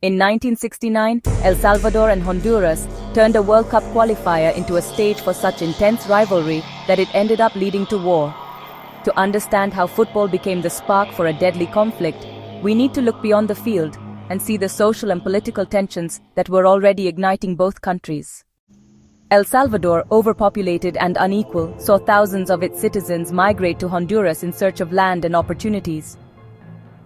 In 1969, El Salvador and Honduras turned a World Cup qualifier into a stage for such intense rivalry that it ended up leading to war. To understand how football became the spark for a deadly conflict, we need to look beyond the field and see the social and political tensions that were already igniting both countries. El Salvador, overpopulated and unequal, saw thousands of its citizens migrate to Honduras in search of land and opportunities.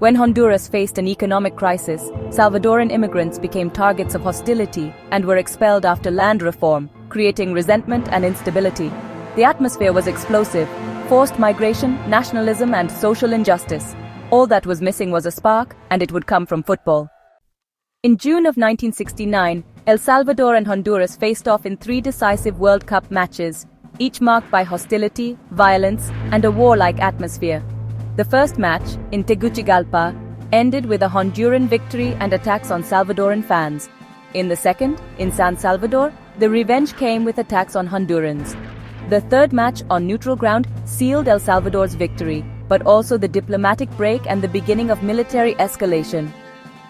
When Honduras faced an economic crisis, Salvadoran immigrants became targets of hostility and were expelled after land reform, creating resentment and instability. The atmosphere was explosive: forced migration, nationalism, and social injustice. All that was missing was a spark, and it would come from football. In June of 1969, El Salvador and Honduras faced off in 3 decisive World Cup matches, each marked by hostility, violence, and a warlike atmosphere. The first match, in Tegucigalpa, ended with a Honduran victory and attacks on Salvadoran fans. In the second, in San Salvador, the revenge came with attacks on Hondurans. The third match, on neutral ground, sealed El Salvador's victory, but also the diplomatic break and the beginning of military escalation.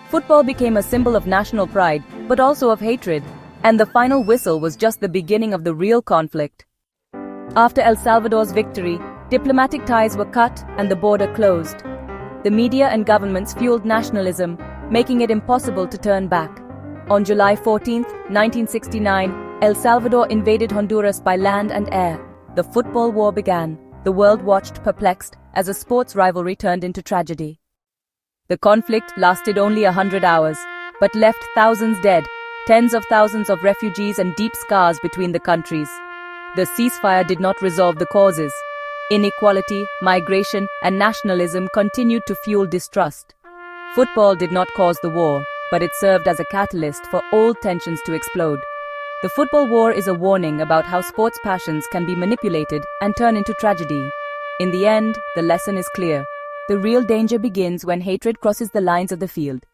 Football became a symbol of national pride, but also of hatred, and the final whistle was just the beginning of the real conflict. After El Salvador's victory, diplomatic ties were cut and the border closed. The media and governments fueled nationalism, making it impossible to turn back. On July 14, 1969, El Salvador invaded Honduras by land and air. The football war began. The world watched perplexed as a sports rivalry turned into tragedy. The conflict lasted only 100 hours, but left thousands dead, tens of thousands of refugees, and deep scars between the countries. The ceasefire did not resolve the causes. Inequality, migration, and nationalism continued to fuel distrust. Football did not cause the war, but it served as a catalyst for old tensions to explode. The football war is a warning about how sports passions can be manipulated and turn into tragedy. In the end, the lesson is clear. The real danger begins when hatred crosses the lines of the field.